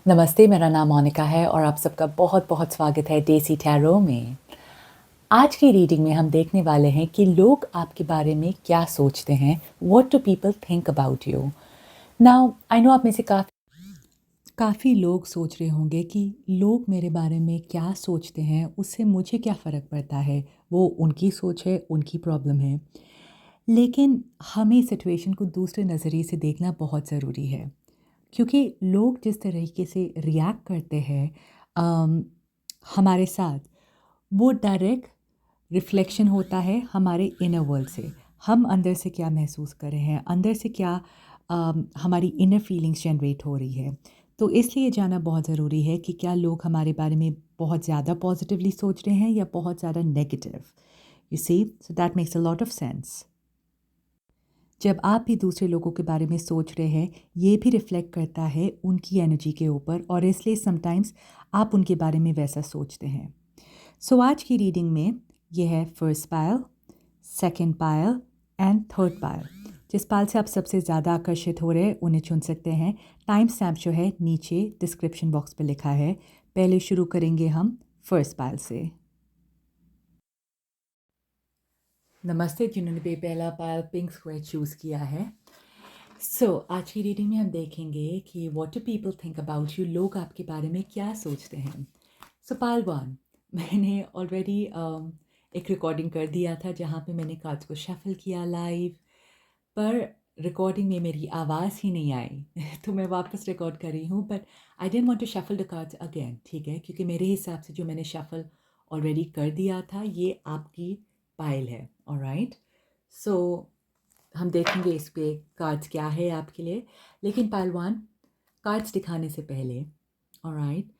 नमस्ते, मेरा नाम मोनिका है और आप सबका बहुत-बहुत स्वागत है देसी टैरो में। आज की रीडिंग में हम देखने वाले हैं कि लोग आपके बारे में क्या सोचते हैं, what do people think about you. Now I know आप में से काफ़ी लोग सोच रहे होंगे कि लोग मेरे बारे में क्या सोचते हैं, उससे मुझे क्या फ़र्क पड़ता है, वो उनकी सोच है, उनकी प्रॉब्लम है। लेकिन हमें सिचुएशन को दूसरे नज़रिए से देखना बहुत ज़रूरी है। क्योंकि लोग जिस तरीके से रिएक्ट करते हैं अम, हमारे साथ, वो डायरेक्ट रिफ्लेक्शन होता है हमारे इनर वर्ल्ड से। हम अंदर से क्या महसूस कर रहे हैं, अंदर से क्या हमारी इनर फीलिंग्स जनरेट हो रही है। तो इसलिए जानना बहुत ज़रूरी है कि क्या लोग हमारे बारे में बहुत ज़्यादा पॉजिटिवली सोच रहे हैं या बहुत ज़्यादा negative. You see, so that makes a lot of sense. जब आप भी दूसरे लोगों के बारे में सोच रहे हैं, ये भी रिफ्लेक्ट करता है उनकी एनर्जी के ऊपर और इसलिए समटाइम्स आप उनके बारे में वैसा सोचते हैं। सो आज की रीडिंग में ये है first pile, second pile and third pile. जिस पाल से आप सबसे ज़्यादा आकर्षित हो रहे हैं उन्हें चुन सकते हैं। टाइम स्टैम्प जो है नीचे डिस्क्रिप्शन बॉक्स पर लिखा है। पहले शुरू करेंगे हम फर्स्ट पायल से। नमस्ते, जिन्होंने भी पहला पायल पिंक स्क्वायर चूज़ किया है। आज की रीडिंग में हम देखेंगे कि what do people think about you, लोग आपके बारे में क्या सोचते हैं। पायल वन, मैंने ऑलरेडी एक रिकॉर्डिंग कर दिया था जहाँ पे मैंने कार्ड्स को शफल किया लाइव, पर रिकॉर्डिंग में मेरी आवाज़ ही नहीं आई तो मैं वापस रिकॉर्ड कर रही हूँ, but I don't want to shuffle the cards again, ठीक है, क्योंकि मेरे हिसाब से जो मैंने शफल ऑलरेडी कर दिया था ये आपकी पायल है। ऑलराइट, सो हम देखेंगे इस पे कार्ड्स क्या है आपके लिए। लेकिन पहलवान, कार्ड्स दिखाने से पहले, ऑलराइट,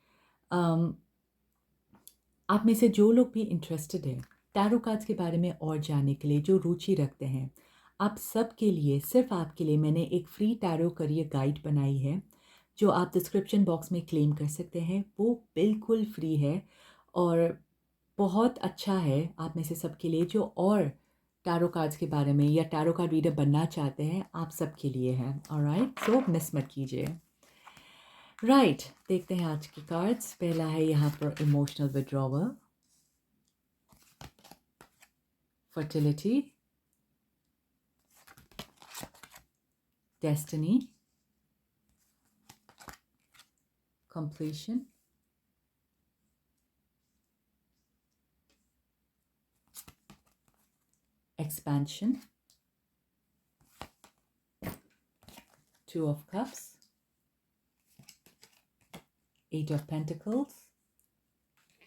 आप में से जो लोग भी इंटरेस्टेड हैं टैरो कार्ड्स के बारे में और जानने के लिए, जो रुचि रखते हैं, आप सब के लिए, सिर्फ आपके लिए मैंने एक फ्री टैरो करियर गाइड बनाई है जो आप डिस्क्रिप्शन बॉक्स में क्लेम कर सकते हैं। वो बिल्कुल फ्री है और बहुत अच्छा है आप में से सबके लिए जो और टैरो कार्ड्स के बारे में या टैरो कार्ड रीडर बनना चाहते हैं, आप सबके लिए है। ऑलराइट, सो मिस मत कीजिए। राइट, देखते हैं आज के कार्ड्स। पहला है यहाँ पर emotional withdrawal, fertility, destiny, completion, expansion, two of cups, eight of pentacles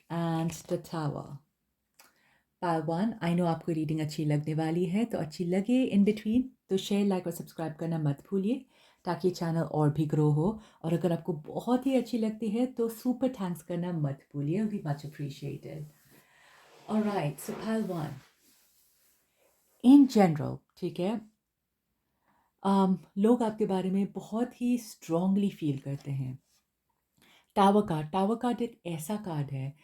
and the tower. Pal one, I know आपको रीडिंग अच्छी लगने वाली है, तो अच्छी लगे इन बिटवीन तो शेयर, लाइक और सब्सक्राइब करना मत भूलिए ताकि चैनल और भी ग्रो हो। और अगर आपको बहुत ही अच्छी लगती है तो सुपर थैंक्स करना मत भूलिए, we much appreciated. Alright, so pile one, in general, ठीक है, लोग आपके बारे में बहुत ही स्ट्रांगली फील करते हैं। टावर कार्ड एक ऐसा कार्ड है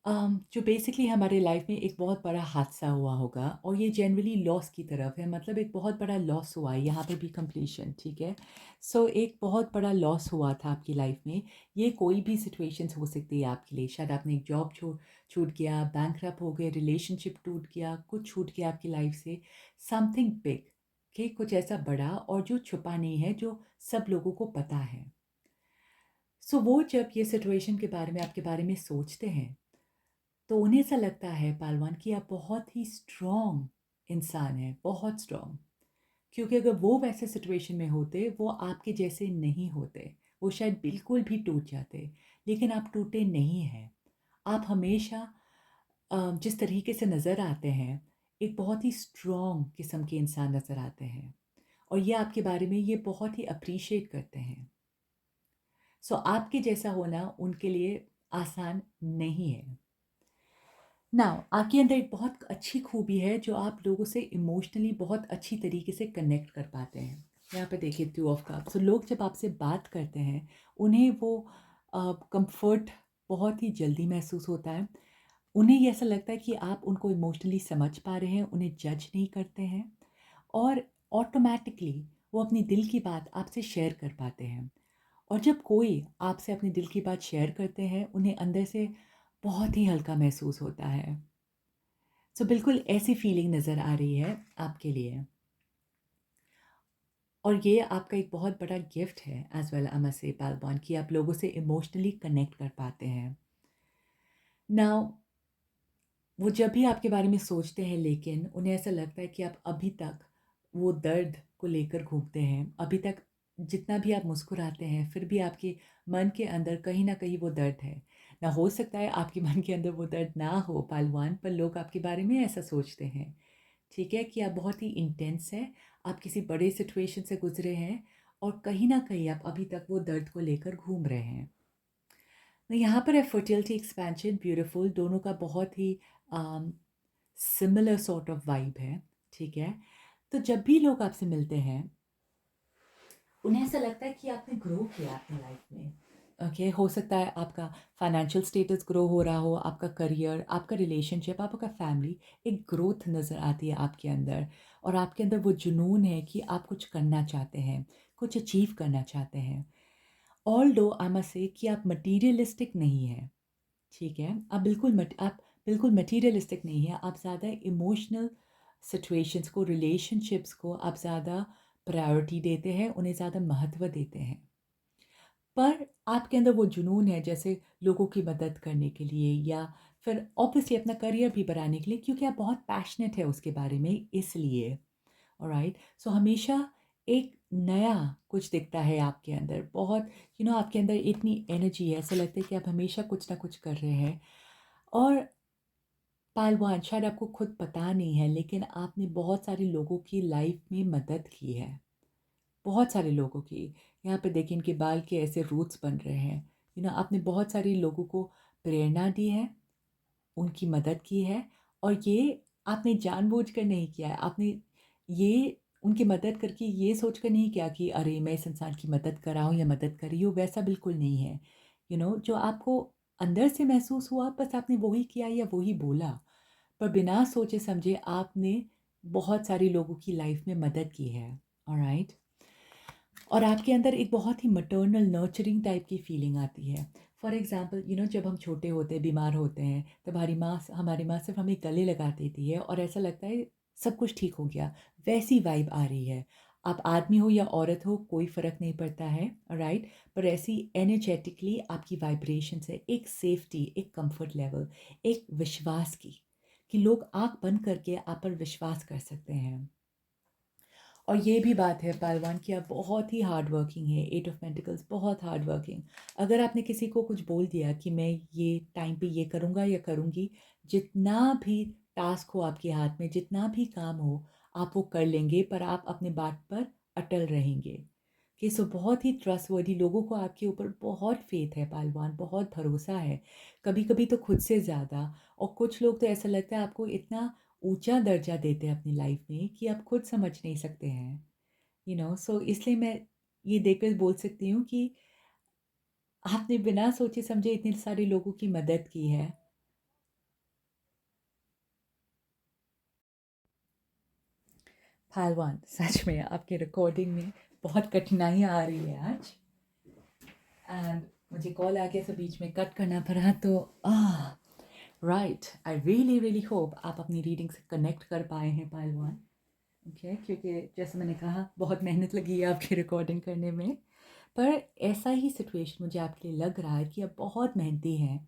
जो बेसिकली हमारे लाइफ में एक बहुत बड़ा हादसा हुआ होगा और ये जनरली लॉस की तरफ है, मतलब एक बहुत बड़ा लॉस हुआ है, यहाँ पे भी कंप्लीशन, ठीक है। एक बहुत बड़ा लॉस हुआ था आपकी लाइफ में। ये कोई भी सिचुएशंस हो सकती है आपके लिए। शायद आपने एक जॉब छूट गया, बैंकरप्ट हो गए, रिलेशनशिप टूट गया, कुछ छूट गया आपकी लाइफ से, समथिंग बिग, कि कुछ ऐसा बड़ा और जो छुपा नहीं है, जो सब लोगों को पता है। वो जब ये सिचुएशन के बारे में, आपके बारे में सोचते हैं, तो उन्हें ऐसा लगता है पहलवान कि आप बहुत ही स्ट्रॉन्ग इंसान हैं, बहुत स्ट्रॉन्ग। क्योंकि अगर वो वैसे सिचुएशन में होते, वो आपके जैसे नहीं होते, वो शायद बिल्कुल भी टूट जाते। लेकिन आप टूटे नहीं हैं। आप हमेशा जिस तरीके से नज़र आते हैं, एक बहुत ही स्ट्रॉन्ग किस्म के इंसान नज़र आते हैं और ये आपके बारे में ये बहुत ही अप्रिशिएट करते हैं। आपके जैसा होना उनके लिए आसान नहीं है। नाउ आपके अंदर एक बहुत अच्छी खूबी है जो आप लोगों से इमोशनली बहुत अच्छी तरीके से कनेक्ट कर पाते हैं। यहाँ पे देखिए टू ऑफ कप्स, लोग जब आपसे बात करते हैं उन्हें वो कंफर्ट बहुत ही जल्दी महसूस होता है। उन्हें ये ऐसा लगता है कि आप उनको इमोशनली समझ पा रहे हैं, उन्हें जज नहीं करते हैं और ऑटोमेटिकली वो अपनी दिल की बात आपसे शेयर कर पाते हैं। और जब कोई आपसे अपने दिल की बात शेयर करते हैं, उन्हें अंदर से बहुत ही हल्का महसूस होता है। सो बिल्कुल ऐसी फीलिंग नज़र आ रही है आपके लिए। और ये आपका एक बहुत बड़ा गिफ्ट है as well I must say पहलवान, कि आप लोगों से इमोशनली कनेक्ट कर पाते हैं। नाउ वो जब भी आपके बारे में सोचते हैं, लेकिन उन्हें ऐसा लगता है कि आप अभी तक वो दर्द को लेकर घूमते हैं। अभी तक जितना भी आप मुस्कुराते हैं, फिर भी आपके मन के अंदर कहीं न कहीं वो दर्द है। ना हो सकता है आपके मन के अंदर वो दर्द ना हो पहलवान, पर लोग आपके बारे में ऐसा सोचते हैं। ठीक है? कि आप बहुत ही इंटेंस हैं, आप किसी बड़े सिचुएशन से गुज़रे हैं और कहीं न कहीं आप अभी तक वो दर्द को लेकर घूम रहे हैं। तो यहाँ पर है फर्टिलिटी, एक्सपेंशन, ब्यूटीफुल, दोनों का बहुत ही अम, सिमिलर सॉर्ट ऑफ वाइब है, ठीक है? तो जब भी लोग आपसे मिलते हैं, उन्हें ऐसा लगता है कि आपने ग्रो किया अपनी लाइफ में। ओके, हो सकता है आपका फाइनेंशियल स्टेटस ग्रो हो रहा हो, आपका करियर, आपका रिलेशनशिप, आपका फैमिली, एक ग्रोथ नज़र आती है आपके अंदर, और आपके अंदर वो जुनून है कि आप कुछ करना चाहते हैं, कुछ अचीव करना चाहते हैं। ऑल्दो आई मस्ट से कि आप मटीरियलिस्टिक नहीं हैं, ठीक है? आप बिल्कुल मटीरियलिस्टिक नहीं हैं, आप ज़्यादा इमोशनल सिचुएशंस को, रिलेशनशिप्स को आप ज़्यादा प्रायोरिटी देते हैं, उन्हें ज़्यादा महत्व देते हैं। पर आपके अंदर वो जुनून है, जैसे लोगों की मदद करने के लिए, या फिर ऑब्वियसली अपना करियर भी बनाने के लिए, क्योंकि आप बहुत पैशनेट है उसके बारे में, इसलिए। ऑलराइट? सो हमेशा एक नया कुछ दिखता है आपके अंदर, बहुत आपके अंदर इतनी एनर्जी है, ऐसा लगता है कि आप हमेशा कुछ ना कुछ कर रहे हैं। और पहलवान, शायद आपको खुद पता नहीं है, लेकिन आपने बहुत सारे लोगों की लाइफ में मदद की है, बहुत सारे लोगों की। यहाँ पे देखिए इनके बाल के ऐसे रूट्स बन रहे हैं। आपने बहुत सारे लोगों को प्रेरणा दी है, उनकी मदद की है, और ये आपने जानबूझकर नहीं किया है। आपने ये उनकी मदद करके ये सोचकर नहीं किया कि अरे मैं इस इंसान की मदद कर रहा हूँ या मदद कर रही हूँ, वैसा बिल्कुल नहीं है। जो आपको अंदर से महसूस हुआ, बस आपने वही किया या वही बोला। पर बिना सोचे समझे आपने बहुत सारे लोगों की लाइफ में मदद की है। ऑलराइट? और आपके अंदर एक बहुत ही मैटरनल नर्चरिंग टाइप की फीलिंग आती है। फॉर एग्जांपल जब हम छोटे होते हैं, बीमार होते हैं, तब हमारी माँ सिर्फ हमें गले लगा देती है और ऐसा लगता है सब कुछ ठीक हो गया। वैसी वाइब आ रही है। आप आदमी हो या औरत हो, कोई फ़र्क नहीं पड़ता है, राइट? पर ऐसी एनर्जेटिकली आपकी वाइब्रेशन से एक सेफ्टी, एक कंफर्ट लेवल, एक विश्वास की, कि लोग आँख बंद करके आप पर विश्वास कर सकते हैं। और ये भी बात है पहलवान कि आप बहुत ही हार्ड वर्किंग है, 8 ऑफ पेंटिकल्स, बहुत हार्ड वर्किंग। अगर आपने किसी को कुछ बोल दिया कि मैं ये टाइम पे ये करूँगा या करूँगी, जितना भी टास्क हो आपके हाथ में, जितना भी काम हो, आप वो कर लेंगे, पर आप अपने बात पर अटल रहेंगे। कि सो बहुत ही ट्रस्टवर्दी, लोगों को आपके ऊपर बहुत फ़ेथ है पहलवान, बहुत भरोसा है। कभी-कभी तो खुद से ज़्यादा। और कुछ लोग तो ऐसा लगता है आपको इतना ऊँचा दर्जा देते हैं अपनी लाइफ में कि आप खुद समझ नहीं सकते हैं। सो इसलिए मैं ये देखकर बोल सकती हूँ कि आपने बिना सोचे समझे इतने सारे लोगों की मदद की है। पहलवान, सच में आपकी रिकॉर्डिंग में बहुत कठिनाइयाँ आ रही है आज, एंड मुझे कॉल आ गया तो बीच में कट करना पड़ा, तो right, I really really hope आप अपनी रीडिंग से कनेक्ट कर पाए हैं पहलवान। ओके, क्योंकि जैसे मैंने कहा बहुत मेहनत लगी है आपकी रिकॉर्डिंग करने में। पर ऐसा ही सिचुएशन मुझे आपके लिए लग रहा है कि आप बहुत मेहनती हैं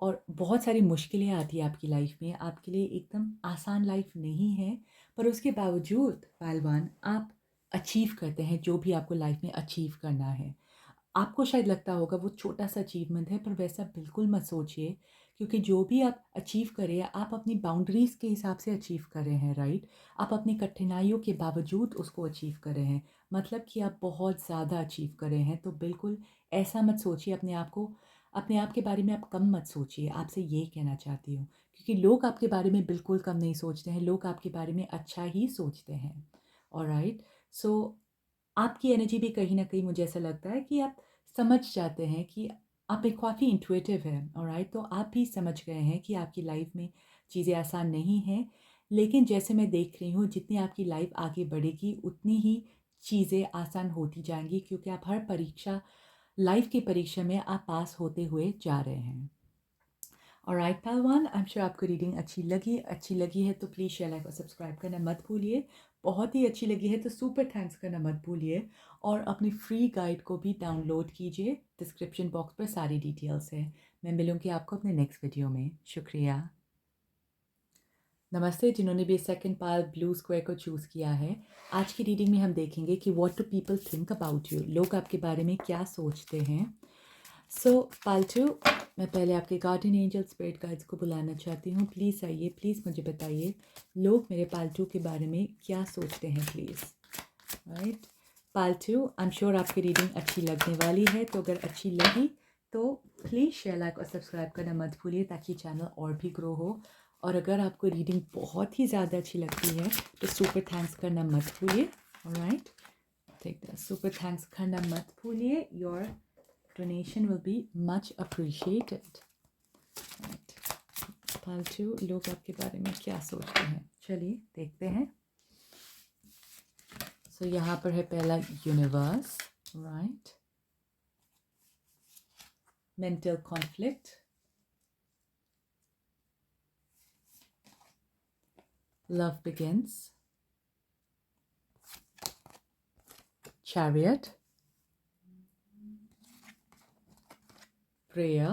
और बहुत सारी मुश्किलें आती हैं आपकी लाइफ में, आपके लिए एकदम आसान लाइफ नहीं है। पर उसके बावजूद पहलवान, आप अचीव करते हैं जो भी आपको लाइफ में अचीव करना है। आपको शायद लगता होगा वो छोटा-सा अचीवमेंट है, पर वैसा बिल्कुल मत सोचिए, क्योंकि जो भी आप अचीव कर रहे हैं, आप अपनी बाउंड्रीज़ के हिसाब से अचीव कर रहे हैं, राइट? आप अपनी कठिनाइयों के बावजूद उसको अचीव कर रहे हैं, मतलब कि आप बहुत ज़्यादा अचीव कर रहे हैं। तो बिल्कुल ऐसा मत सोचिए अपने आप के बारे में आप कम मत सोचिए, आपसे ये कहना चाहती हूँ। क्योंकि लोग आपके बारे में बिल्कुल कम नहीं सोचते हैं, लोग आपके बारे में अच्छा ही सोचते हैं, ऑलराइट? सो आपकी एनर्जी भी कहीं न कहीं मुझे ऐसा लगता है कि आप समझ जाते हैं कि आप एक काफ़ी इंट्यूटिव हैं, ऑलराइट? तो आप भी समझ गए हैं कि आपकी लाइफ में चीज़ें आसान नहीं हैं। लेकिन जैसे मैं देख रही हूँ, जितनी आपकी लाइफ आगे बढ़ेगी, उतनी ही चीज़ें आसान होती जाएँगी, क्योंकि आप हर परीक्षा लाइफ की परीक्षा में आप पास होते हुए जा रहे हैं। ऑलराइट पहलवान, आई एम श्योर आपको रीडिंग अच्छी लगी है तो प्लीज़ शेयर लाइक और सब्सक्राइब करना मत भूलिए। बहुत ही अच्छी लगी है तो सुपर थैंक्स करना मत भूलिए, और अपनी फ्री गाइड को भी डाउनलोड कीजिए। डिस्क्रिप्शन बॉक्स पर सारी डिटेल्स है। मैं मिलूँगी आपको अपने नेक्स्ट वीडियो में। शुक्रिया। नमस्ते जिन्होंने भी सेकंड पाल ब्लू स्क्वायर को चूज़ किया है। आज की रीडिंग में हम देखेंगे कि what do people think about you, लोग आपके बारे में क्या सोचते हैं। सो पालतू, मैं पहले आपके गार्डियन एंजल स्पिरिट गाइड्स को बुलाना चाहती हूँ। प्लीज़ आइए, प्लीज़ मुझे बताइए लोग मेरे पालतू के बारे में क्या सोचते हैं प्लीज़। राइट पालतू, आई एम श्योर आपकी रीडिंग अच्छी लगने वाली है, तो अगर अच्छी लगी तो प्लीज़ शेयर लाइक और सब्सक्राइब करना मत भूलिए ताकि चैनल और भी ग्रो हो। और अगर आपको रीडिंग बहुत ही ज़्यादा अच्छी लगती है तो सुपर थैंक्स करना मत भूलिए। Alright, take that, super thanks करना मत भूलिए। Your donation will be much appreciated. Right. पालतू, लोग आपके बारे में क्या सोचते हैं, चलिए देखते हैं। सो यहाँ पर है पहला universe, right, mental conflict, love begins, chariot, prayer,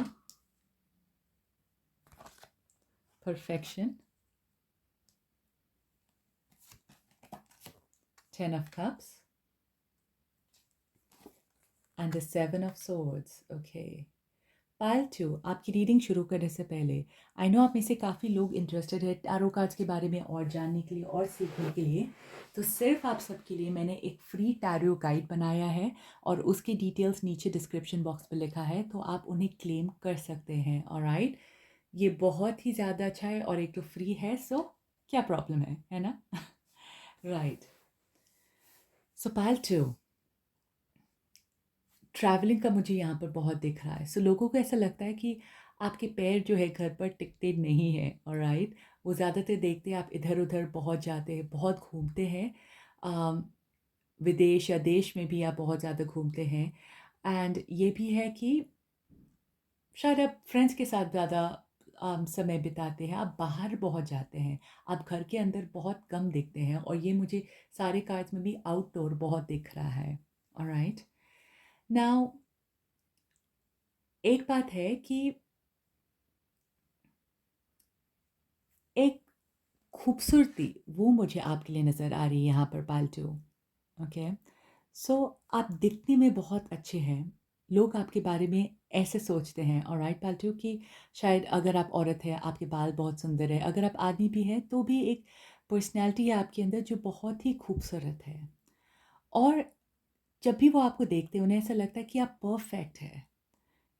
perfection, 10 of cups, and the 7 of swords. Okay. पालतू, आपकी रीडिंग शुरू करने से पहले आई नो आप में से काफ़ी लोग इंटरेस्टेड है टैरो कार्ड्स के बारे में और जानने के लिए और सीखने के लिए। तो सिर्फ आप सबके लिए मैंने एक फ्री टैरो गाइड बनाया है और उसकी डिटेल्स नीचे डिस्क्रिप्शन बॉक्स पर लिखा है, तो आप उन्हें क्लेम कर सकते हैं। ऑलराइट, ये बहुत ही ज़्यादा अच्छा है और एक तो फ्री है, सो क्या प्रॉब्लम है ना। राइट, सो पालतू, ट्रैवलिंग का मुझे यहाँ पर बहुत दिख रहा है। सो लोगों को ऐसा लगता है कि आपके पैर जो है घर पर टिकते नहीं हैं। ऑलराइट, वो ज़्यादातर देखते हैं आप इधर उधर बहुत जाते हैं, बहुत घूमते हैं। अम, विदेश या देश में भी आप बहुत ज़्यादा घूमते हैं। एंड ये भी है कि शायद आप फ्रेंड्स के साथ ज़्यादा समय बिताते हैं, आप बाहर बहुत जाते हैं, आप घर के अंदर बहुत कम दिखते हैं, और ये मुझे सारे कार्ड्स में भी आउटडोर बहुत दिख रहा है। ऑलराइट, नाउ एक बात है कि एक खूबसूरती वो मुझे आपके लिए नज़र आ रही है यहाँ पर पालतू। ओके, सो आप दिखने में बहुत अच्छे हैं, लोग आपके बारे में ऐसे सोचते हैं। ऑलराइट पालतू, कि शायद अगर आप औरत है आपके बाल बहुत सुंदर है, अगर आप आदमी भी हैं तो भी एक पर्सनैलिटी है आपके अंदर जो बहुत ही खूबसूरत है। और जब भी वो आपको देखते हैं उन्हें ऐसा लगता है कि आप परफेक्ट है,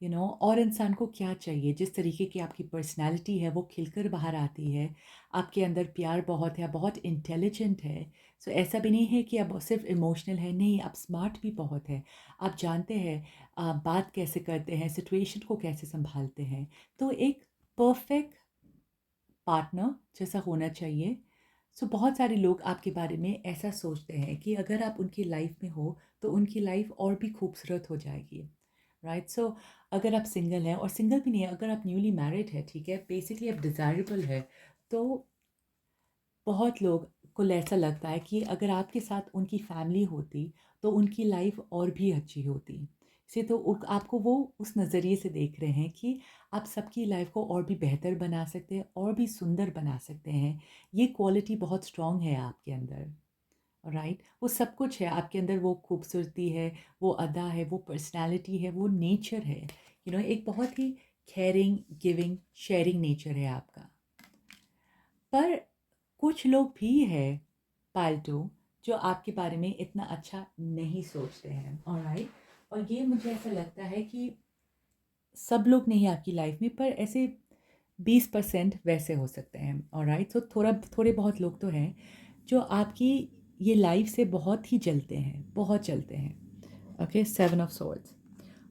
और इंसान को क्या चाहिए, जिस तरीके की आपकी पर्सनैलिटी है वो खिलकर बाहर आती है। आपके अंदर प्यार बहुत है, आप बहुत इंटेलिजेंट है। सो ऐसा भी नहीं है कि आप सिर्फ इमोशनल है, नहीं, आप स्मार्ट भी बहुत है। आप जानते हैं बात कैसे करते हैं, सिचुएशन को कैसे संभालते हैं। तो एक परफेक्ट पार्टनर जैसा होना चाहिए। सो बहुत सारे लोग आपके बारे में ऐसा सोचते हैं कि अगर आप उनकी लाइफ में हो तो उनकी लाइफ और भी खूबसूरत हो जाएगी। राइट, सो अगर आप सिंगल हैं, और सिंगल भी नहीं है, अगर आप न्यूली मैरिड है, ठीक है, बेसिकली आप डिज़ायरेबल है, तो बहुत लोग को ऐसा लगता है कि अगर आपके साथ उनकी फैमिली होती तो उनकी लाइफ और भी अच्छी होती। इसे तो आपको वो उस नज़रिए से देख रहे हैं कि आप सबकी लाइफ को और भी बेहतर बना सकते हैं, और भी सुंदर बना सकते हैं। ये क्वालिटी बहुत स्ट्रॉन्ग है आपके अंदर। राइट, वो सब कुछ है आपके अंदर, वो खूबसूरती है, वो अदा है, वो पर्सनालिटी है, वो नेचर है। एक बहुत ही केयरिंग, गिविंग, शेयरिंग नेचर है आपका। पर कुछ लोग भी हैं पालतू जो आपके बारे में इतना अच्छा नहीं सोचते हैं। ऑलराइट, और ये मुझे ऐसा लगता है कि सब लोग नहीं आपकी लाइफ में, पर ऐसे 20% वैसे हो सकते हैं। ऑलराइट, तो थोड़े बहुत लोग तो हैं जो आपकी ये लाइफ से बहुत ही जलते हैं, बहुत जलते हैं। ओके, 7 ऑफ सॉर्ड्स,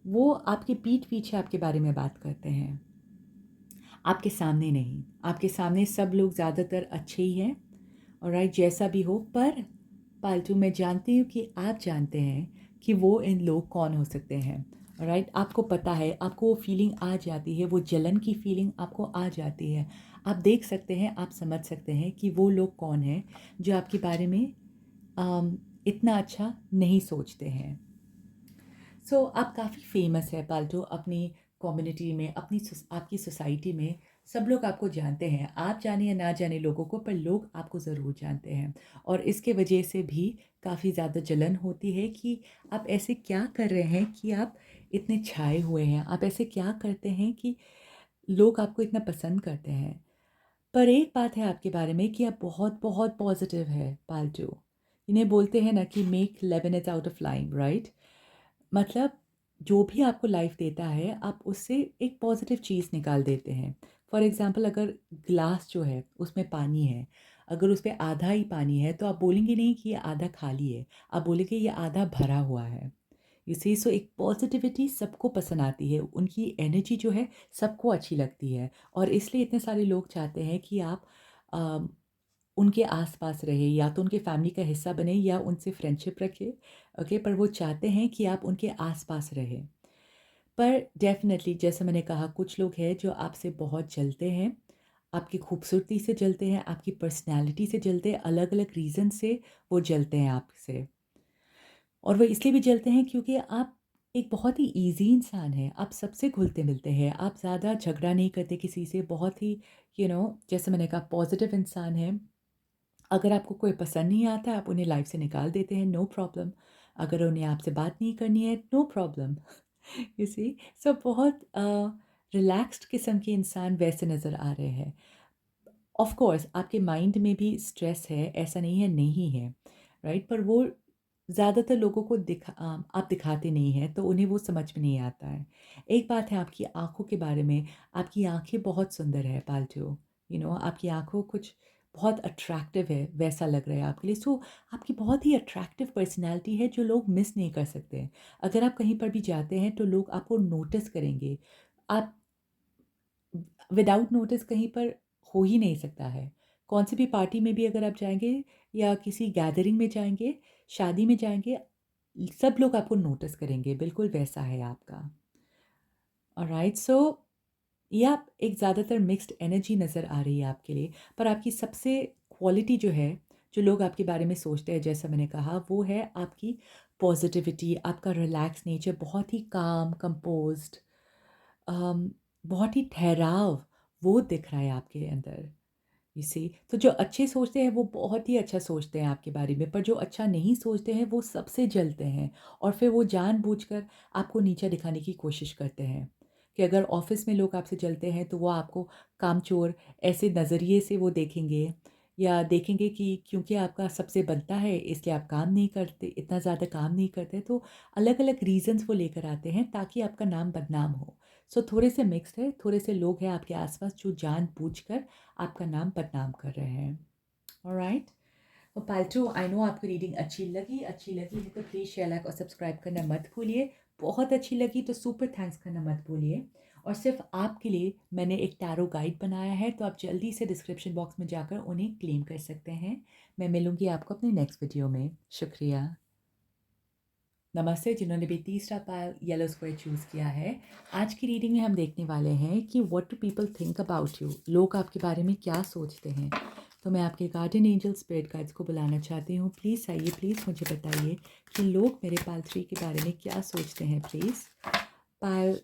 वो आपके पीठ पीछे आपके बारे में बात करते हैं, आपके सामने नहीं। आपके सामने सब लोग ज़्यादातर अच्छे ही हैं, ऑलराइट, जैसा भी हो। पर पालतू, मैं जानती हूँ कि आप जानते हैं कि वो इन लोग कौन हो सकते हैं। राइट? आपको पता है, आपको वो फीलिंग आ जाती है, वो जलन की फीलिंग आपको आ जाती है। आप देख सकते हैं, आप समझ सकते हैं कि वो लोग कौन हैं जो आपके बारे में इतना अच्छा नहीं सोचते हैं। सो आप काफ़ी फेमस है पाल्टू अपनी कम्युनिटी में, आपकी सोसाइटी में। सब लोग आपको जानते हैं, आप जाने या ना जाने लोगों को, पर लोग आपको ज़रूर जानते हैं। और इसके वजह से भी काफ़ी ज़्यादा जलन होती है कि आप ऐसे क्या कर रहे हैं कि आप इतने छाए हुए हैं, आप ऐसे क्या करते हैं कि लोग आपको इतना पसंद करते हैं। पर एक बात है आपके बारे में कि आप बहुत बहुत पॉजिटिव है पाल्टू। इन्हें बोलते हैं ना कि make lemonade out of lime, right? मतलब जो भी आपको लाइफ देता है, आप उससे एक पॉजिटिव चीज़ निकाल देते हैं। फॉर एग्ज़ाम्पल, अगर ग्लास जो है उसमें पानी है, अगर उसमें आधा ही पानी है तो आप बोलेंगे नहीं कि ये आधा खाली है, आप बोलेंगे ये आधा भरा हुआ है। यू सी, सो एक पॉजिटिविटी सबको पसंद आती है, उनकी एनर्जी जो है सबको अच्छी लगती है। और इसलिए इतने सारे लोग चाहते हैं कि आप अम, उनके आस-पास रहे, या तो उनके फैमिली का हिस्सा बने या उनसे फ्रेंडशिप रखें, ओके? पर वो चाहते हैं कि आप उनके आस-पास रहें। पर डेफ़िनेटली जैसे मैंने कहा, कुछ लोग हैं जो आपसे बहुत जलते हैं, आपकी खूबसूरती से जलते हैं, आपकी पर्सनैलिटी से जलते हैं, अलग-अलग रीज़न से वो जलते हैं आपसे। और वो इसलिए भी जलते हैं क्योंकि आप एक बहुत ही ईज़ी इंसान हैं, आप सबसे घुलते-मिलते हैं, आप ज़्यादा झगड़ा नहीं करते किसी से, बहुत ही जैसे मैंने कहा पॉज़िटिव इंसान हैं। अगर आपको कोई पसंद नहीं आता, आप उन्हें लाइफ़ से निकाल देते हैं, नो प्रॉब्लम। अगर उन्हें आपसे बात नहीं करनी है, नो प्रॉब्लम। You see? सो बहुत रिलैक्स्ड किस्म के इंसान वैसे नज़र आ रहे हैं। ऑफ़ कोर्स आपके माइंड में भी स्ट्रेस है, ऐसा नहीं है नहीं है, राइट? पर वो ज़्यादातर लोगों को आप दिखाते नहीं हैं, तो उन्हें वो समझ में नहीं आता है। एक बात है आपकी आँखों के बारे में, आपकी आँखें बहुत सुंदर है पाल्टू। आपकी आँखों कुछ बहुत अट्रैक्टिव है, वैसा लग रहा है आपके लिए। सो आपकी बहुत ही अट्रैक्टिव पर्सनैलिटी है जो लोग मिस नहीं कर सकते। अगर आप कहीं पर भी जाते हैं तो लोग आपको नोटिस करेंगे। आप विदाउट नोटिस कहीं पर हो ही नहीं सकता है। कौन-सी भी पार्टी में भी अगर आप जाएँगे या किसी गैदरिंग में जाएँगे, शादी में जाएँगे, सब लोग आपको नोटिस करेंगे, बिल्कुल वैसा है आपका। ऑलराइट, सो ये आप एक ज़्यादातर मिक्स्ड एनर्जी नज़र आ रही है आपके लिए, पर आपकी सबसे क्वालिटी जो है, जो लोग आपके बारे में सोचते हैं जैसा मैंने कहा, वो है आपकी पॉज़िटिविटी, आपका रिलैक्स नेचर, बहुत ही काम, कंपोज़्ड, अम, बहुत ही ठहराव, वो दिख रहा है आपके अंदर। यू सी, तो जो अच्छे सोचते हैं वो बहुत ही अच्छा सोचते हैं आपके बारे में, पर जो अच्छा नहीं सोचते हैं वो सबसे जलते हैं, और फिर वो जानबूझकर आपको नीचा दिखाने की कोशिश करते हैं। कि अगर ऑफिस में लोग आपसे जलते हैं तो वो आपको कामचोर ऐसे नज़रिए से वो देखेंगे, या देखेंगे कि क्योंकि आपका सबसे बनता है इसलिए आप काम नहीं करते, इतना ज़्यादा काम नहीं करते, तो अलग अलग रीजंस वो लेकर आते हैं ताकि आपका नाम बदनाम हो। सो थोड़े से मिक्स्ड है, थोड़े से लोग हैं आपके आसपास जो जानबूझकर आपका नाम बदनाम कर रहे हैं। ऑलराइट, तो पाल्टू, आई नो आपको रीडिंग अच्छी लगी है तो प्लीज़ शेयर, लाइक और सब्सक्राइब करना मत भूलिए। बहुत अच्छी लगी तो सुपर थैंक्स करना मत भूलिए। और सिर्फ आपके लिए मैंने एक टैरो गाइड बनाया है, तो आप जल्दी से डिस्क्रिप्शन बॉक्स में जाकर उन्हें क्लेम कर सकते हैं। मैं मिलूँगी आपको अपने नेक्स्ट वीडियो में। शुक्रिया। नमस्ते जिन्होंने भी तीसरा पायल येलो स्क्वायर चूज़ किया है। आज की रीडिंग में हम देखने वाले हैं कि what do people think about you, लोग आपके बारे में क्या सोचते हैं। तो मैं आपके गार्डियन एंजल स्पिरिट गाइड्स को बुलाना चाहती हूँ। प्लीज़ आइए, प्लीज़ मुझे बताइए कि लोग मेरे पायल 3 के बारे में क्या सोचते हैं प्लीज़। पायल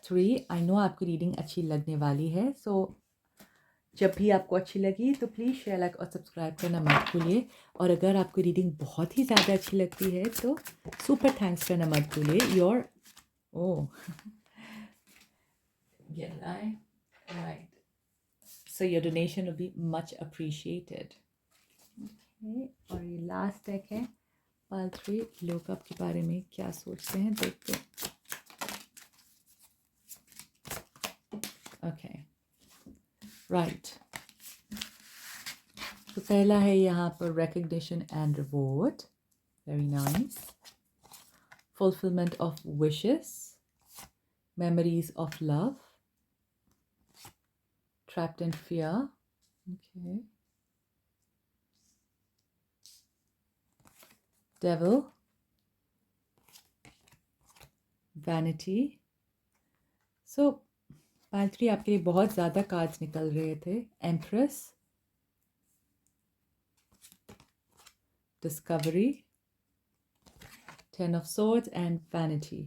3, आई नो आपकी रीडिंग अच्छी लगने वाली है, सो जब भी आपको अच्छी लगी तो प्लीज़ शेयर, लाइक और सब्सक्राइब करना मत भूलिए। और अगर आपको रीडिंग बहुत ही ज़्यादा अच्छी लगती है तो सुपर थैंक्स करना मत भूलिए। Your oh get I right, so your donation will be much appreciated. Okay, और ये लास्ट डेक है पाल 3, लोग आपके बारे में क्या सोचते हैं देखते हैं। ओके, राइट, तो पहला है यहाँ पर recognition and reward, very nice. Fulfillment of wishes, memories of love, trapped in fear, okay, devil, vanity. So pile 3 आपके लिए बहुत ज़्यादा कार्ड्स निकल रहे थे। Empress, discovery, 10 of swords and vanity.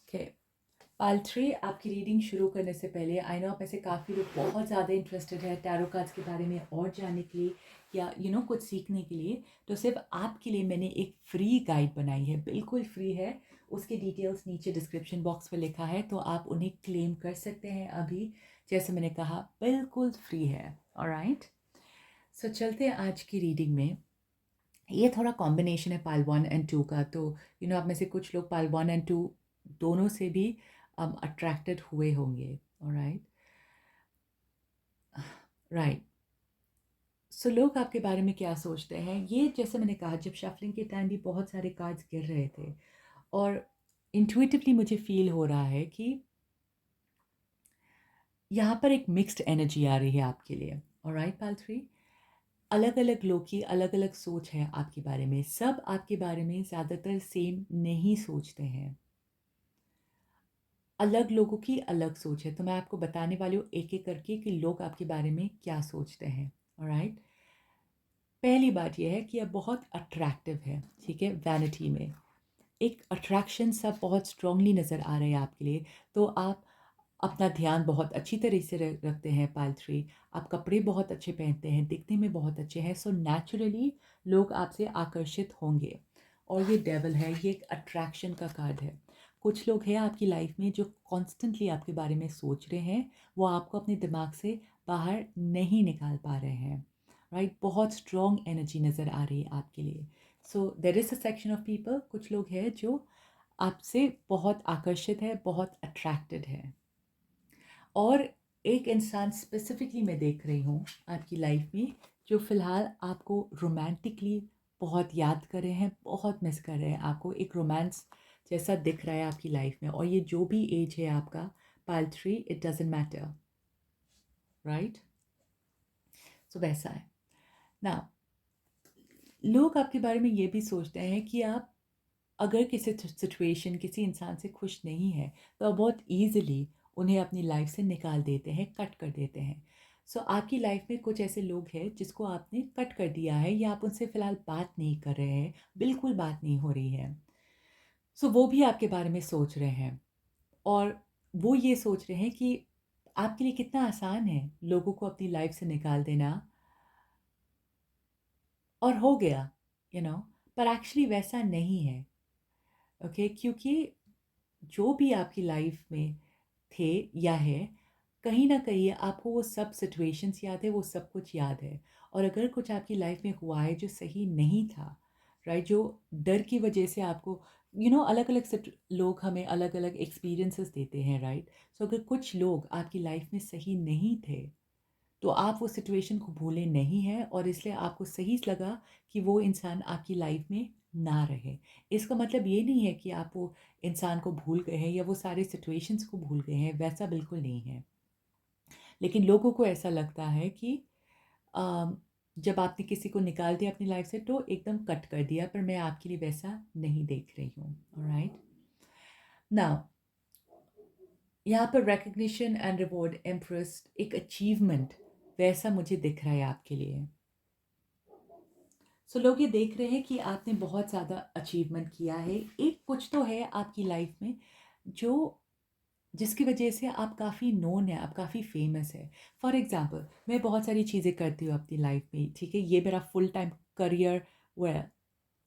Okay, pile 3 आपकी रीडिंग शुरू करने से पहले आई नो आप में से काफ़ी लोग बहुत ज़्यादा इंटरेस्टेड है टैरो कार्ड्स के बारे में और जानने के लिए या कुछ सीखने के लिए। तो सिर्फ आपके लिए मैंने एक फ्री गाइड बनाई है, बिल्कुल फ्री है। उसके डिटेल्स नीचे डिस्क्रिप्शन बॉक्स में लिखा है, तो आप उन्हें क्लेम कर सकते हैं अभी। जैसे मैंने कहा, बिल्कुल फ्री है। ऑलराइट, सो चलते हैं आज की रीडिंग में। ये थोड़ा कॉम्बिनेशन है पाइल 1 एंड 2 का। तो आप में से कुछ लोग पाइल 1 एंड 2 दोनों से भी अट्रैक्टेड हुए होंगे। Alright, right. सो लोग आपके बारे में क्या सोचते हैं, ये जैसे मैंने कहा, जब शफलिंग के टाइम भी बहुत सारे कार्ड्स गिर रहे थे और इंट्यूटिवली मुझे फील हो रहा है कि यहाँ पर एक मिक्स्ड एनर्जी आ रही है आपके लिए। ऑलराइट पाइल 3, अलग अलग लोग की अलग अलग सोच है आपके बारे में। सब आपके बारे में ज़्यादातर सेम नहीं सोचते हैं, अलग लोगों की अलग सोच है। तो मैं आपको बताने वाली हूँ एक एक करके कि लोग आपके बारे में क्या सोचते हैं। ऑलराइट, पहली बात यह है कि आप बहुत अट्रैक्टिव है। ठीक है, वैनिटी में एक अट्रैक्शन सा बहुत स्ट्रांगली नज़र आ रहा है आपके लिए। तो आप अपना ध्यान बहुत अच्छी तरह से रखते हैं पाइल 3। आप कपड़े बहुत अच्छे पहनते हैं, दिखने में बहुत अच्छे हैं। सो नेचुरली लोग आपसे आकर्षित होंगे। और ये डेविल है, ये एक अट्रैक्शन का कार्ड है। कुछ लोग हैं आपकी लाइफ में जो कॉन्स्टेंटली आपके बारे में सोच रहे हैं, वो आपको अपने दिमाग से बाहर नहीं निकाल पा रहे हैं। राइट, बहुत स्ट्रॉन्ग एनर्जी नज़र आ रही है आपके लिए। So there is a section of people, कुछ लोग हैं जो आपसे बहुत आकर्षित है, बहुत अट्रैक्टेड है। और एक इंसान स्पेसिफिकली मैं देख रही हूँ आपकी लाइफ में, जो फ़िलहाल आपको रोमांटिकली बहुत याद कर रहे हैं, बहुत मिस कर रहे हैं आपको। एक रोमांस जैसा दिख रहा है आपकी लाइफ में। और ये जो भी एज है आपका pile 3, it doesn't matter. Right, so वैसा है ना। लोग आपके बारे में ये भी सोचते हैं कि आप अगर किसी सिचुएशन, किसी इंसान से खुश नहीं है, तो आप बहुत ईजिली उन्हें अपनी लाइफ से निकाल देते हैं, कट कर देते हैं। सो आपकी लाइफ में कुछ ऐसे लोग हैं जिसको आपने कट कर दिया है, या आप उनसे फ़िलहाल बात नहीं कर रहे हैं, बिल्कुल बात नहीं हो रही है। सो वो भी आपके बारे में सोच रहे हैं, और वो ये सोच रहे हैं कि आपके लिए कितना आसान है लोगों को अपनी लाइफ से निकाल देना, और हो गया, पर एक्चुअली वैसा नहीं है। ओके, क्योंकि जो भी आपकी लाइफ में थे या है, कहीं न कहीं आपको वो सब सिचुएशंस याद है, वो सब कुछ याद है। और अगर कुछ आपकी लाइफ में हुआ है जो सही नहीं था, राइट, जो डर की वजह से आपको अलग-अलग लोग हमें अलग-अलग एक्सपीरियंसेस देते हैं, राइट? सो अगर कुछ लोग आपकी लाइफ में सही नहीं थे, तो आप वो सिचुएशन को भूले नहीं हैं, और इसलिए आपको सही लगा कि वो इंसान आपकी लाइफ में ना रहे। इसका मतलब ये नहीं है कि आप वो इंसान को भूल गए हैं या वो सारे सिचुएशंस को भूल गए हैं, वैसा बिल्कुल नहीं है। लेकिन लोगों को ऐसा लगता है कि अम, जब आपने किसी को निकाल दिया अपनी लाइफ से, तो एकदम कट कर दिया, पर मैं आपके लिए वैसा नहीं देख रही हूँ। ऑलराइट, नाउ यहाँ पर रिकग्निशन एंड रिवॉर्ड, एम्प्रेस, एक अचीवमेंट वैसा मुझे दिख रहा है आपके लिए। सो लोग ये देख रहे हैं कि आपने बहुत ज़्यादा अचीवमेंट किया है। एक कुछ तो है आपकी लाइफ में जो जिसकी वजह से आप काफ़ी नोन है, आप काफ़ी फेमस है। फॉर एग्ज़ाम्पल, मैं बहुत सारी चीज़ें करती हूँ अपनी लाइफ में, ठीक है? ये मेरा फुल टाइम करियर वो है,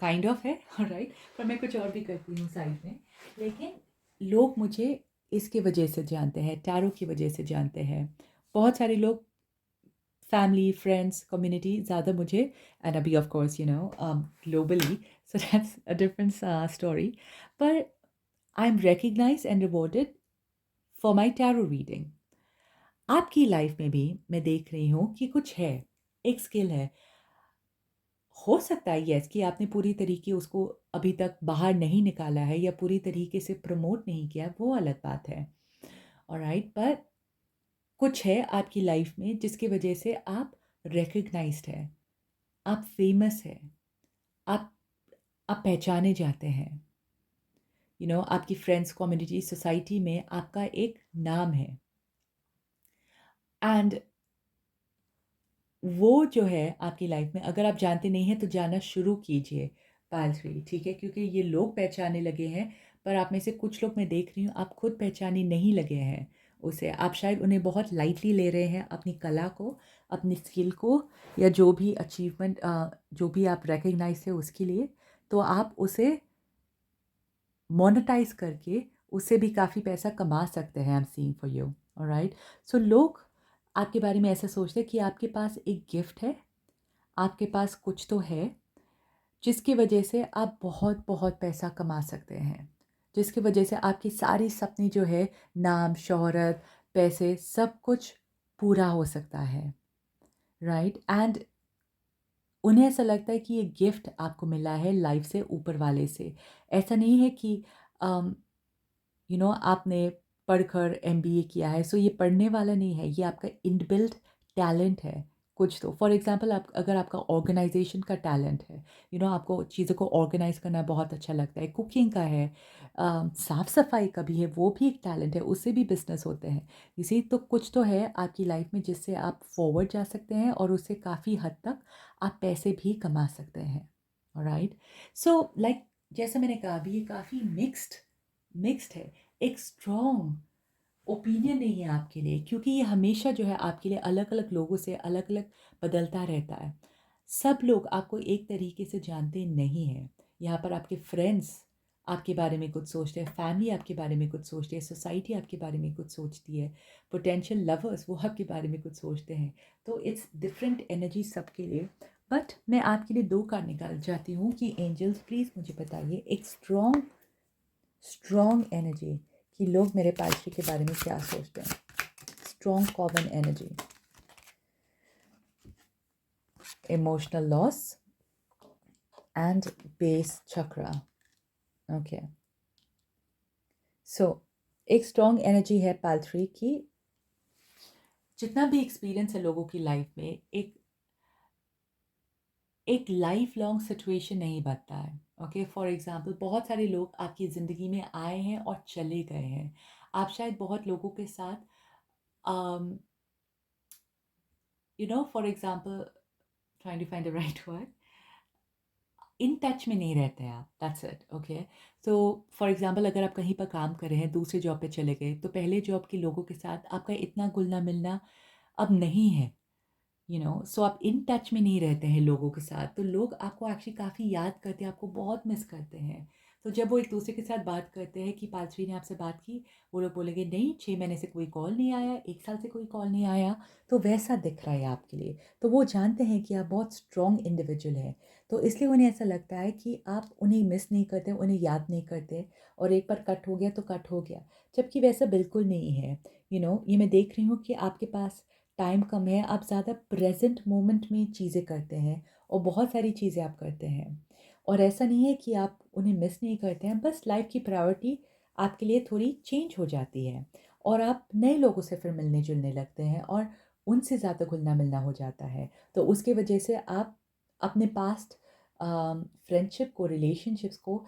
काइंड ऑफ है, राइट? पर मैं कुछ और भी करती हूँ साइड में। लेकिन लोग मुझे इसकी वजह से जानते हैं, टैरो की वजह से जानते हैं। बहुत सारे लोग, फैमिली, फ्रेंड्स, कम्युनिटी ज़्यादा मुझे, एंड अभी of course globally, so that's a different story. पर I am recognised and rewarded for my tarot reading. आपकी लाइफ में भी मैं देख रही हूँ कि कुछ है, एक स्किल है। हो सकता है यस कि आपने पूरी तरीके उसको अभी तक बाहर नहीं निकाला है या पूरी तरीके से प्रमोट नहीं किया, वो अलग बात है। ऑलराइट, पर कुछ है आपकी लाइफ में जिसकी वजह से आप रिकग्नाइज्ड है, आप फेमस है, आप आप पहचाने जाते हैं। आपकी फ्रेंड्स, कम्युनिटी, सोसाइटी में आपका एक नाम है। एंड वो जो है आपकी लाइफ में, अगर आप जानते नहीं हैं तो जानना शुरू कीजिए पायल 3, ठीक है? क्योंकि ये लोग पहचानने लगे हैं, पर आप में से कुछ लोग मैं देख रही हूँ आप खुद पहचानने नहीं लगे हैं उसे। आप शायद उन्हें बहुत लाइटली ले रहे हैं, अपनी कला को, अपनी स्किल को, या जो भी अचीवमेंट जो भी आप रिकग्नाइज है उसके लिए। तो आप उसे मोनेटाइज करके उससे भी काफ़ी पैसा कमा सकते हैं। I am seeing for you, alright? So लोग आपके बारे में ऐसा सोचते हैं कि आपके पास एक गिफ्ट है, आपके पास कुछ तो है जिसकी वजह से आप बहुत बहुत पैसा कमा सकते हैं, जिसकी वजह से आपकी सारी सपने जो है, नाम, शोहरत, पैसे, सब कुछ पूरा हो सकता है, राइट? एंड उन्हें ऐसा लगता है कि ये गिफ्ट आपको मिला है लाइफ से, ऊपर वाले से। ऐसा नहीं है कि आपने पढ़कर एमबीए किया है, सो ये पढ़ने वाला नहीं है, ये आपका इनबिल्ट टैलेंट है कुछ तो। फॉर एग्जांपल, आप अगर आपका ऑर्गेनाइजेशन का टैलेंट है, आपको चीज़ों को ऑर्गेनाइज करना बहुत अच्छा लगता है, कुकिंग का है, साफ सफाई का भी है, वो भी एक टैलेंट है, उससे भी बिजनेस होते हैं। इसी तो कुछ तो है आपकी लाइफ में जिससे आप फॉरवर्ड जा सकते हैं और उससे काफ़ी हद तक आप पैसे भी कमा सकते हैं, राइट? सो लाइक, जैसे मैंने कहा अभी, ये काफ़ी मिक्स्ड है। एक स्ट्रॉन्ग ओपिनियन नहीं है आपके लिए, क्योंकि ये हमेशा जो है आपके लिए अलग अलग लोगों से अलग अलग बदलता रहता है। सब लोग आपको एक तरीके से जानते नहीं हैं। यहाँ पर आपके फ्रेंड्स आपके बारे में कुछ सोचते हैं, फैमिली आपके बारे में कुछ सोचती है, सोसाइटी आपके बारे में कुछ सोचती है, पोटेंशियल लवर्स वो आपके बारे में कुछ सोचते हैं। तो इट्स डिफरेंट एनर्जी सबके लिए। बट मैं आपके लिए दो कार्ड निकाल जाती हूँ कि एंजल्स प्लीज़ मुझे बताइए एक स्ट्रॉन्ग एनर्जी, कि लोग मेरे पार्टनर के बारे में क्या सोचते हैं। Strong common energy, emotional loss and base chakra. Okay, so एक स्ट्रॉन्ग एनर्जी है पाल 3 की। जितना भी एक्सपीरियंस है लोगों की लाइफ में, एक लाइफ लॉन्ग सिचुएशन नहीं बनता है। ओके, फॉर एग्जांपल, बहुत सारे लोग आपकी ज़िंदगी में आए हैं और चले गए हैं। आप शायद बहुत लोगों के साथ for example, trying to find the right word, in touch में नहीं रहते हैं आप, दैट्स इट। ओके, तो फॉर एग्जांपल, अगर आप कहीं पर काम कर रहे हैं, दूसरे जॉब पे चले गए, तो पहले जॉब के लोगों के साथ आपका इतना घुलना मिलना अब नहीं है। सो आप इन टच में नहीं रहते हैं लोगों के साथ, तो लोग आपको एक्चुअली काफ़ी याद करते हैं, आपको बहुत मिस करते हैं। तो जब वो एक दूसरे के साथ बात करते हैं कि पालश्री ने आपसे बात की, वो लोग बोलेंगे नहीं, 6 महीने से कोई कॉल नहीं आया, 1 साल से कोई कॉल नहीं आया। तो वैसा दिख रहा है आपके लिए। तो वो जानते हैं कि आप बहुत स्ट्रॉन्ग इंडिविजुअल हैं। तो इसलिए उन्हें ऐसा लगता है कि आप उन्हें मिस नहीं करते, उन्हें याद नहीं करते, और एक बार कट हो गया तो कट हो गया। जबकि वैसा बिल्कुल नहीं है। ये मैं देख रही हूँ कि आपके पास टाइम कम है, आप ज़्यादा प्रेजेंट मोमेंट में चीज़ें करते हैं, और बहुत सारी चीज़ें आप करते हैं। और ऐसा नहीं है कि आप उन्हें मिस नहीं करते हैं, बस लाइफ की प्रायोरिटी आपके लिए थोड़ी चेंज हो जाती है, और आप नए लोगों से फिर मिलने जुलने लगते हैं, और उनसे ज़्यादा घुलना मिलना हो जाता है। तो उसके वजह से आप अपने पास्ट फ्रेंडशिप को, रिलेशनशिप्स को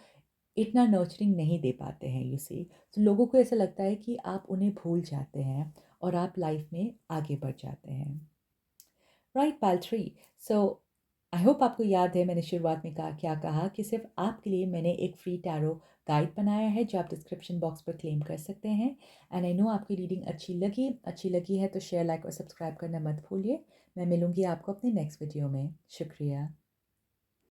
इतना नर्चरिंग नहीं दे पाते हैं, यू सी। तो लोगों को ऐसा लगता है कि आप उन्हें भूल जाते हैं और आप लाइफ में आगे बढ़ जाते हैं, right Pal 3? So I hope आपको याद है मैंने शुरुआत में क्या कहा, कि सिर्फ आपके लिए मैंने एक फ्री टैरो गाइड बनाया है जो आप डिस्क्रिप्शन बॉक्स पर क्लेम कर सकते हैं। एंड आई नो आपकी रीडिंग अच्छी लगी है तो शेयर, लाइक और सब्सक्राइब करना मत भूलिए। मैं मिलूंगी आपको अपने नेक्स्ट वीडियो में। शुक्रिया।